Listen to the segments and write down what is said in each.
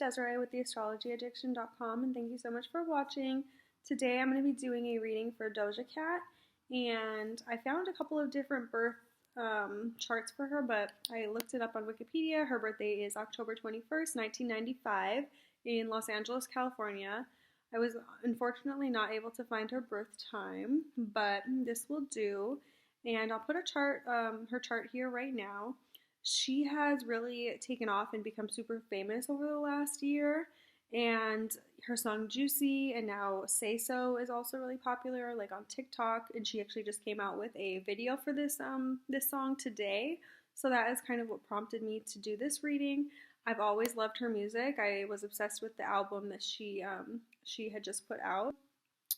Desiree with theastrologyaddiction.com, and thank you so much for watching. Today I'm going to be doing a reading for Doja Cat, and I found a couple of different birth charts for her, but I looked it up on Wikipedia. Her birthday is October 21st, 1995 in Los Angeles, California. I was unfortunately not able to find her birth time, but this will do. And I'll put a chart, her chart here right now. She has really taken off and become super famous over the last year, and her song Juicy and now Say So is also really popular, like on TikTok, and she actually just came out with a video for this this song today. So that is kind of what prompted me to do this reading. I've always loved her music. I was obsessed with the album that she had just put out.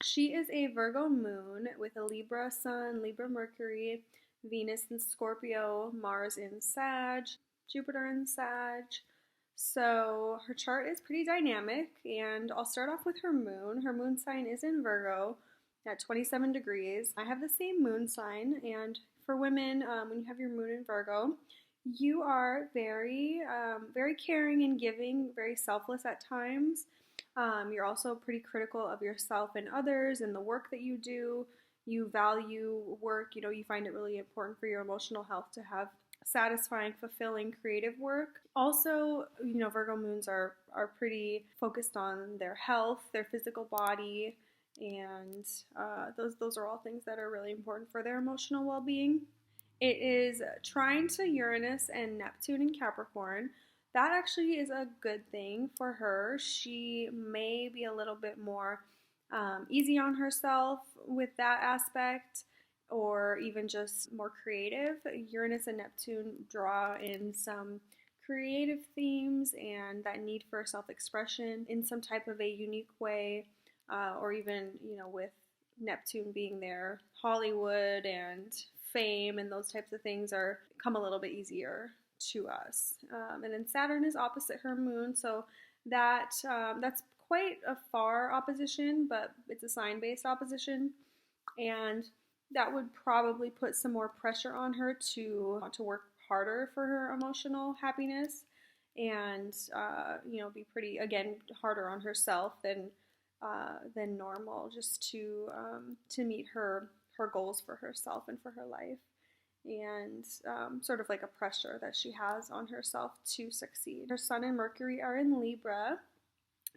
She is a Virgo moon with a Libra sun, Libra Mercury, Venus in Scorpio, Mars in Sag, Jupiter in Sag. So her chart is pretty dynamic, and I'll start off with her moon. Her moon sign is in Virgo at 27 degrees. I have the same moon sign, and for women, when you have your moon in Virgo, you are very, very caring and giving, very selfless at times. You're also pretty critical of yourself and others and the work that you do. You value work, you find it really important for your emotional health to have satisfying, fulfilling, creative work. Also, Virgo moons are pretty focused on their health, their physical body, and those are all things that are really important for their emotional well-being. It is trine to Uranus and Neptune in Capricorn. That actually is a good thing for her. She may be a little bit more easy on herself with that aspect, or even just more creative. Uranus and Neptune draw in some creative themes and that need for self-expression in some type of a unique way, or even, with Neptune being there, Hollywood and fame and those types of things come a little bit easier to us. And then Saturn is opposite her moon, so that's quite a far opposition, but it's a sign-based opposition, and that would probably put some more pressure on her to work harder for her emotional happiness, and be pretty, again, harder on herself than normal, just to meet her goals for herself and for her life, and sort of like a pressure that she has on herself to succeed. Her Sun and Mercury are in Libra,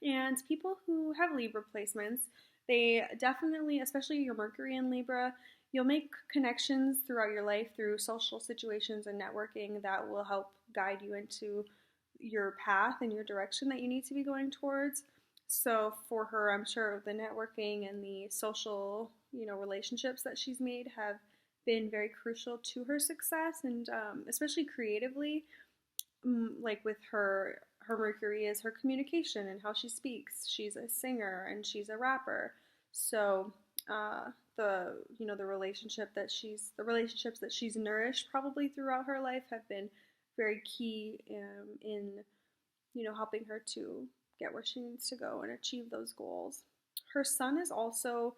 and people who have Libra placements, they definitely, especially your Mercury in Libra, you'll make connections throughout your life through social situations and networking that will help guide you into your path and your direction that you need to be going towards. So for her, I'm sure the networking and the social, relationships that she's made have been very crucial to her success, and especially creatively, like with her Mercury is her communication and how she speaks. She's a singer and she's a rapper. So the relationships that she's nourished probably throughout her life have been very key in helping her to get where she needs to go and achieve those goals. Her Sun is also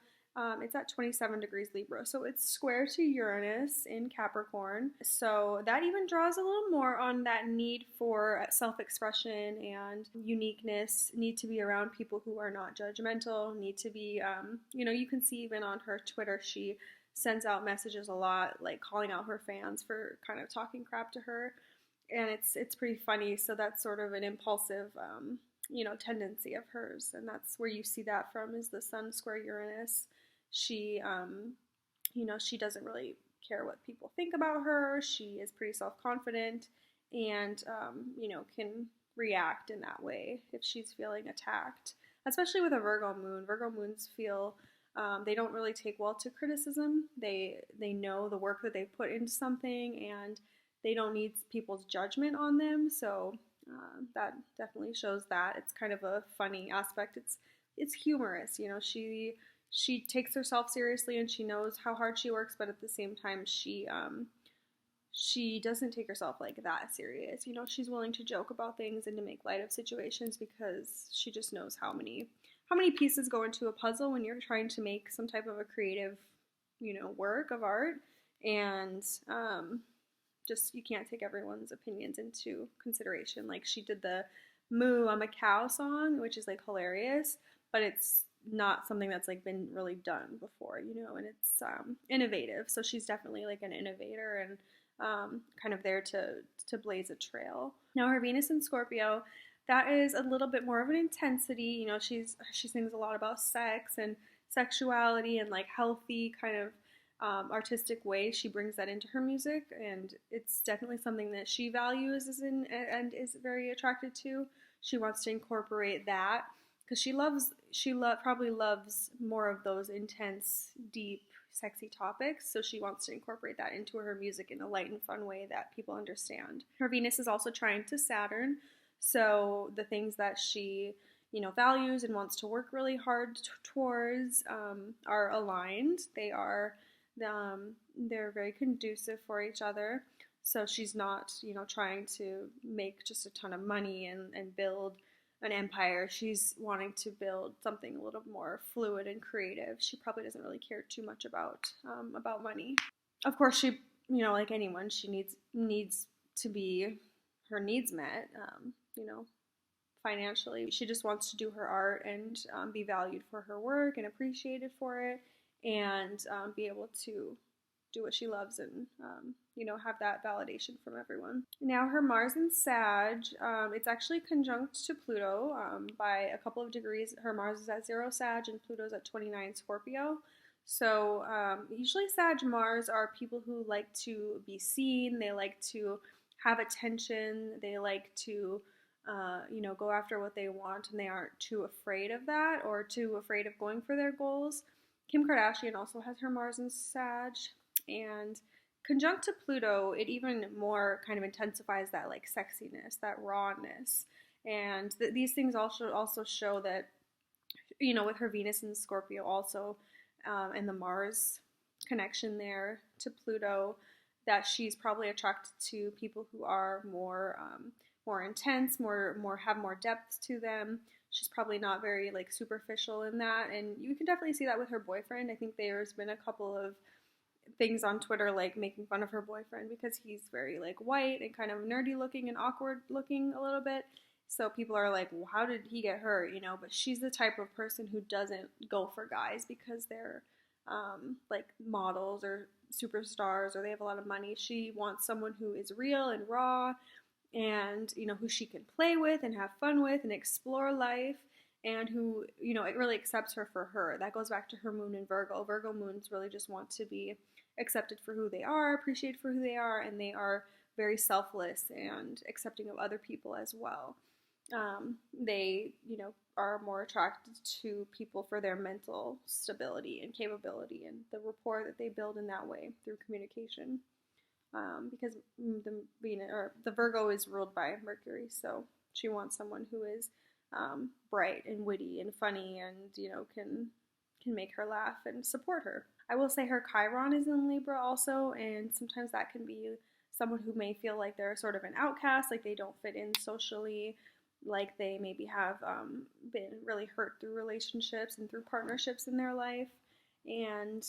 it's at 27 degrees Libra, so it's square to Uranus in Capricorn. So that even draws a little more on that need for self-expression and uniqueness, need to be around people who are not judgmental, need to be, you can see even on her Twitter, she sends out messages a lot, like calling out her fans for kind of talking crap to her, and it's pretty funny. So that's sort of an impulsive, tendency of hers, and that's where you see that from, is the Sun square Uranus. She, she doesn't really care what people think about her. She is pretty self-confident and, can react in that way if she's feeling attacked, especially with a Virgo moon. Virgo moons feel, they don't really take well to criticism. They know the work that they put into something, and they don't need people's judgment on them. So that definitely shows that. It's kind of a funny aspect. It's humorous, she takes herself seriously and she knows how hard she works, but at the same time she doesn't take herself like that serious. She's willing to joke about things and to make light of situations because she just knows how many pieces go into a puzzle when you're trying to make some type of a creative, work of art, and just you can't take everyone's opinions into consideration. Like she did the Moo, I'm a Cow song, which is like hilarious, but it's not something that's like been really done before, you know, and it's innovative. So she's definitely like an innovator and kind of there to blaze a trail. Now her Venus in Scorpio, that is a little bit more of an intensity. You know, she sings a lot about sex and sexuality and like healthy kind of artistic ways. She brings that into her music, and it's definitely something that she values and is very attracted to. She wants to incorporate that because probably loves more of those intense, deep, sexy topics. So she wants to incorporate that into her music in a light and fun way that people understand. Her Venus is also trine to Saturn, so the things that she values and wants to work really hard towards are aligned. They're very conducive for each other. So she's not, trying to make just a ton of money and build an empire. She's wanting to build something a little more fluid and creative. She probably doesn't really care too much about money. Of course, she, like anyone, she needs to be her needs met. Financially, she just wants to do her art and be valued for her work and appreciated for it, and be able to do what she loves and have that validation from everyone. Now her Mars in Sag, it's actually conjunct to Pluto by a couple of degrees. Her Mars is at 0 Sag and Pluto's at 29 Scorpio. So usually Sag Mars are people who like to be seen. They like to have attention. They like to go after what they want, and they aren't too afraid of that or too afraid of going for their goals. Kim Kardashian also has her Mars in Sag, and conjunct to Pluto, it even more kind of intensifies that like sexiness, that rawness, and these things also show that, with her Venus in Scorpio also, and the Mars connection there to Pluto, that she's probably attracted to people who are more intense, have more depth to them. She's probably not very like superficial in that, and you can definitely see that with her boyfriend. I think there's been a couple of things on Twitter like making fun of her boyfriend because he's very like white and kind of nerdy looking and awkward looking a little bit. So people are like, well, how did he get her? But she's the type of person who doesn't go for guys because they're like models or superstars or they have a lot of money. She wants someone who is real and raw, and who she can play with and have fun with and explore life, and who it really accepts her for her. That goes back to her moon in Virgo. Virgo moons really just want to be accepted for who they are, appreciated for who they are, and they are very selfless and accepting of other people as well. They are more attracted to people for their mental stability and capability and the rapport that they build in that way through communication. Because the Virgo is ruled by Mercury, so she wants someone who is bright and witty and funny and can make her laugh and support her. I will say her Chiron is in Libra also, and sometimes that can be someone who may feel like they're sort of an outcast, like they don't fit in socially, like they maybe have been really hurt through relationships and through partnerships in their life, and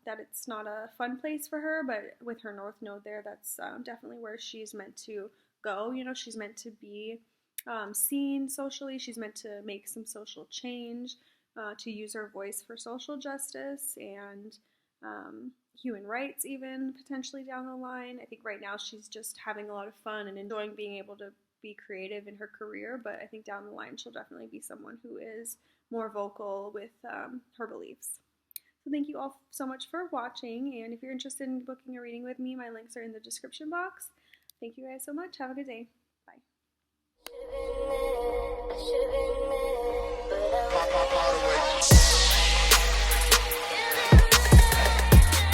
that it's not a fun place for her. But with her North Node there, that's definitely where she's meant to go. She's meant to be seen socially. She's meant to make some social change, to use her voice for social justice and human rights even potentially down the line. I think right now she's just having a lot of fun and enjoying being able to be creative in her career, but I think down the line she'll definitely be someone who is more vocal with her beliefs. So thank you all so much for watching, and if you're interested in booking a reading with me, my links are in the description box. Thank you guys so much. Have a good day. Bye.